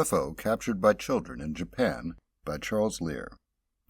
UFO Captured by Children in Japan by Charles Lear.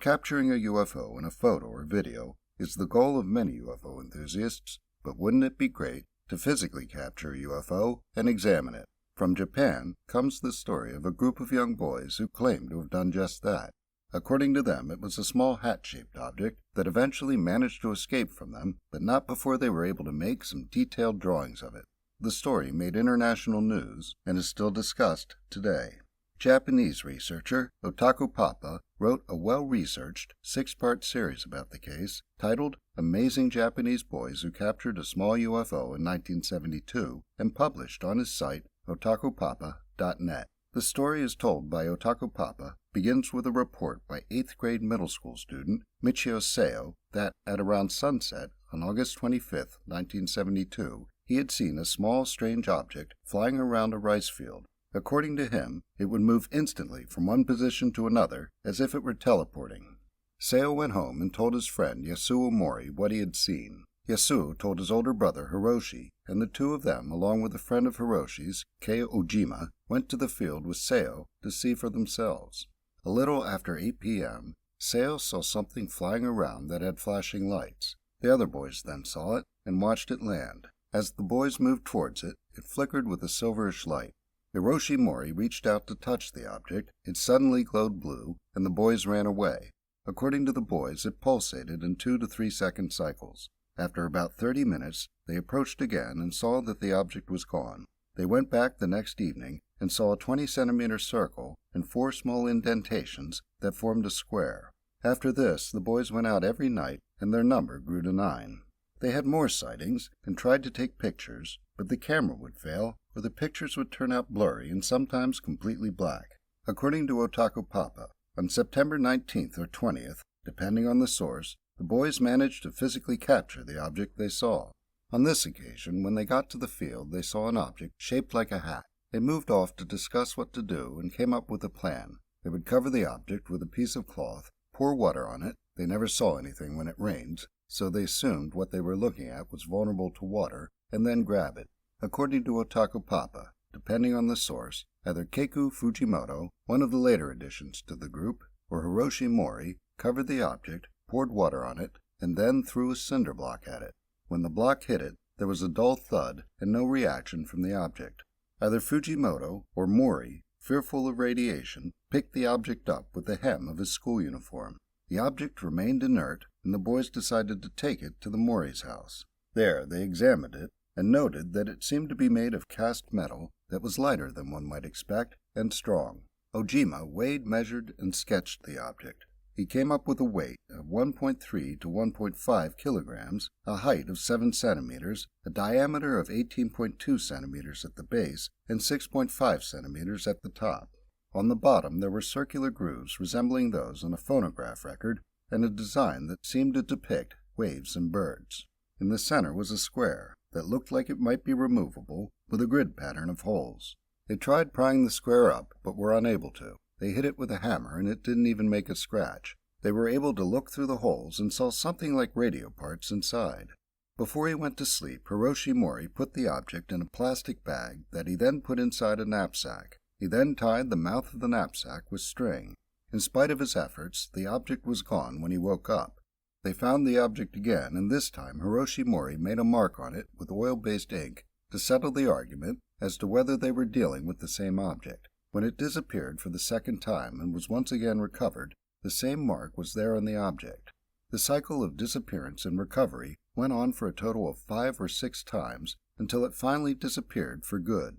Capturing a UFO in a photo or video is the goal of many UFO enthusiasts, but wouldn't it be great to physically capture a UFO and examine it? From Japan comes the story of a group of young boys who claim to have done just that. According to them, it was a small hat-shaped object that eventually managed to escape from them, but not before they were able to make some detailed drawings of it. The story made international news and is still discussed today. Japanese researcher Otakupapa wrote a well-researched 6-part series about the case titled Amazing Japanese Boys Who Captured a Small UFO in 1972 and published on his site otakupapa.net. The story is told by Otakupapa begins with a report by 8th grade middle school student Michio Seo that at around sunset on August 25, 1972, he had seen a small strange object flying around a rice field. According to him, it would move instantly from one position to another as if it were teleporting. Seo went home and told his friend Yasuo Mori what he had seen. Yasuo told his older brother Hiroshi, and the two of them, along with a friend of Hiroshi's, Kei Ojima, went to the field with Seo to see for themselves. A little after 8 p.m., Seo saw something flying around that had flashing lights. The other boys then saw it and watched it land. As the boys moved towards it, it flickered with a silverish light. Hiroshi Mori reached out to touch the object. It suddenly glowed blue, and the boys ran away. According to the boys, it pulsated in 2 to 3 second cycles. After about 30 minutes, they approached again and saw that the object was gone. They went back the next evening and saw a 20-centimeter circle and 4 small indentations that formed a square. After this, the boys went out every night, and their number grew to 9. They had more sightings and tried to take pictures, but the camera would fail, or the pictures would turn out blurry and sometimes completely black. According to Otakupapa, on September 19th or 20th, depending on the source, the boys managed to physically capture the object they saw. On this occasion, when they got to the field, they saw an object shaped like a hat. They moved off to discuss what to do and came up with a plan. They would cover the object with a piece of cloth, pour water on it. They never saw anything when it rained, so they assumed what they were looking at was vulnerable to water, and then grab it. According to Otakupapa, depending on the source, either Keiku Fujimoto, one of the later additions to the group, or Hiroshi Mori, covered the object, poured water on it, and then threw a cinder block at it. When the block hit it, there was a dull thud and no reaction from the object. Either Fujimoto or Mori, fearful of radiation, picked the object up with the hem of his school uniform. The object remained inert, and the boys decided to take it to the Mori's house. There they examined it and noted that it seemed to be made of cast metal that was lighter than one might expect and strong. Ojima weighed, measured, and sketched the object. He came up with a weight of 1.3 to 1.5 kilograms, a height of 7 centimeters, a diameter of 18.2 centimeters at the base, and 6.5 centimeters at the top. On the bottom there were circular grooves resembling those on a phonograph record, and a design that seemed to depict waves and birds. In the center was a square that looked like it might be removable, with a grid pattern of holes. They tried prying the square up, but were unable to. They hit it with a hammer, and it didn't even make a scratch. They were able to look through the holes and saw something like radio parts inside. Before he went to sleep, Hiroshi Mori put the object in a plastic bag that he then put inside a knapsack. He then tied the mouth of the knapsack with string. In spite of his efforts, the object was gone when he woke up. They found the object again, and this time Hiroshi Mori made a mark on it with oil-based ink to settle the argument as to whether they were dealing with the same object. When it disappeared for the second time and was once again recovered, the same mark was there on the object. The cycle of disappearance and recovery went on for a total of 5 or 6 times until it finally disappeared for good.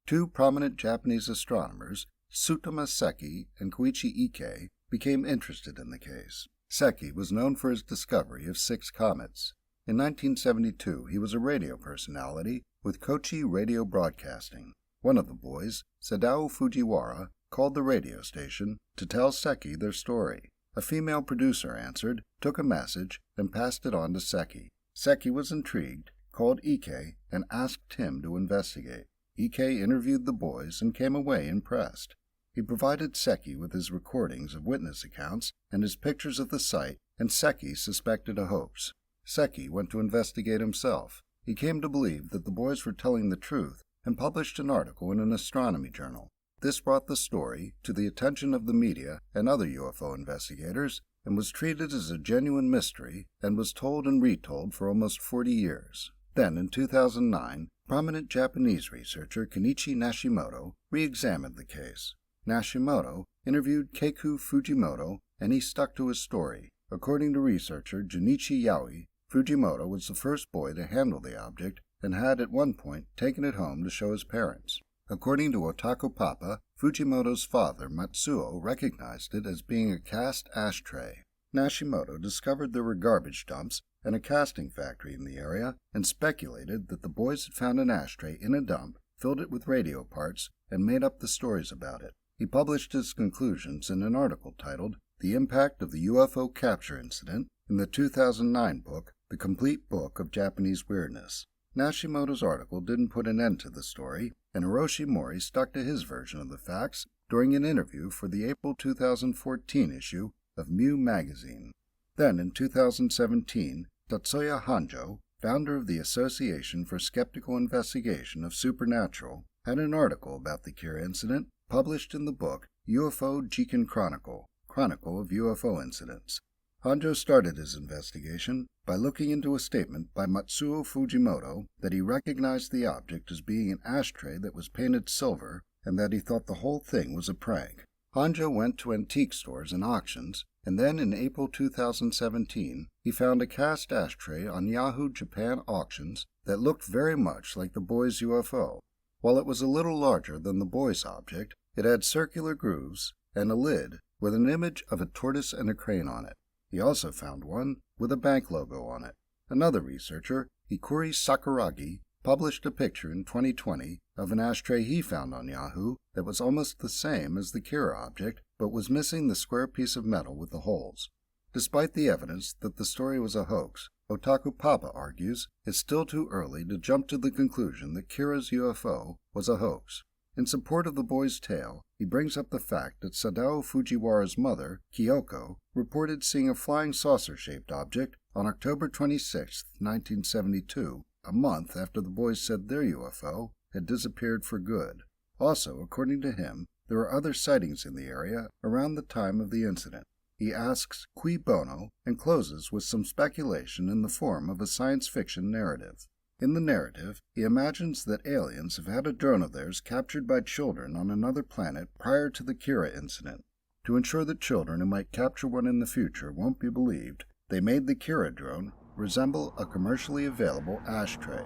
2 prominent Japanese astronomers, Tsutama Seki and Koichi Ike, became interested in the case. Seki was known for his discovery of 6 comets. In 1972, he was a radio personality with Kochi Radio Broadcasting. One of the boys, Sadao Fujiwara, called the radio station to tell Seki their story. A female producer answered, took a message, and passed it on to Seki. Seki was intrigued, called Ike, and asked him to investigate. Ike interviewed the boys and came away impressed. He provided Seki with his recordings of witness accounts and his pictures of the site, and Seki suspected a hoax. Seki went to investigate himself. He came to believe that the boys were telling the truth and published an article in an astronomy journal. This brought the story to the attention of the media and other UFO investigators and was treated as a genuine mystery and was told and retold for almost 40 years. Then, in 2009, prominent Japanese researcher Kenichi Nashimoto re-examined the case. Nashimoto interviewed Keiku Fujimoto, and he stuck to his story. According to researcher Junichi Yaoi, Fujimoto was the first boy to handle the object and had at one point taken it home to show his parents. According to Otakupapa, Fujimoto's father, Matsuo, recognized it as being a cast ashtray. Nashimoto discovered there were garbage dumps and a casting factory in the area and speculated that the boys had found an ashtray in a dump, filled it with radio parts, and made up the stories about it. He published his conclusions in an article titled The Impact of the UFO Capture Incident in the 2009 book, The Complete Book of Japanese Weirdness. Nashimoto's article didn't put an end to the story, and Hiroshi Mori stuck to his version of the facts during an interview for the April 2014 issue of Mew magazine. Then, in 2017, Tatsuya Hanjo, founder of the Association for Skeptical Investigation of Supernatural, had an article about the Kira incident published in the book UFO Jiken Chronicle, Chronicle of UFO Incidents. Hanjo started his investigation by looking into a statement by Matsuo Fujimoto that he recognized the object as being an ashtray that was painted silver and that he thought the whole thing was a prank. Hanjo went to antique stores and auctions, and then in April 2017, he found a cast ashtray on Yahoo Japan auctions that looked very much like the boy's UFO. While it was a little larger than the boy's object, it had circular grooves and a lid with an image of a tortoise and a crane on it. He also found one with a bank logo on it. Another researcher, Ikuri Sakuragi, published a picture in 2020 of an ashtray he found on Yahoo that was almost the same as the Kira object, but was missing the square piece of metal with the holes. Despite the evidence that the story was a hoax, Otakupapa argues it's still too early to jump to the conclusion that Kira's UFO was a hoax. In support of the boy's tale, he brings up the fact that Sadao Fujiwara's mother, Kyoko, reported seeing a flying saucer-shaped object on October 26, 1972, a month after the boys said their UFO had disappeared for good. Also, according to him, there are other sightings in the area around the time of the incident. He asks cui bono and closes with some speculation in the form of a science fiction narrative. In the narrative, he imagines that aliens have had a drone of theirs captured by children on another planet prior to the Kira incident. To ensure that children who might capture one in the future won't be believed, they made the Kira drone resemble a commercially available ashtray.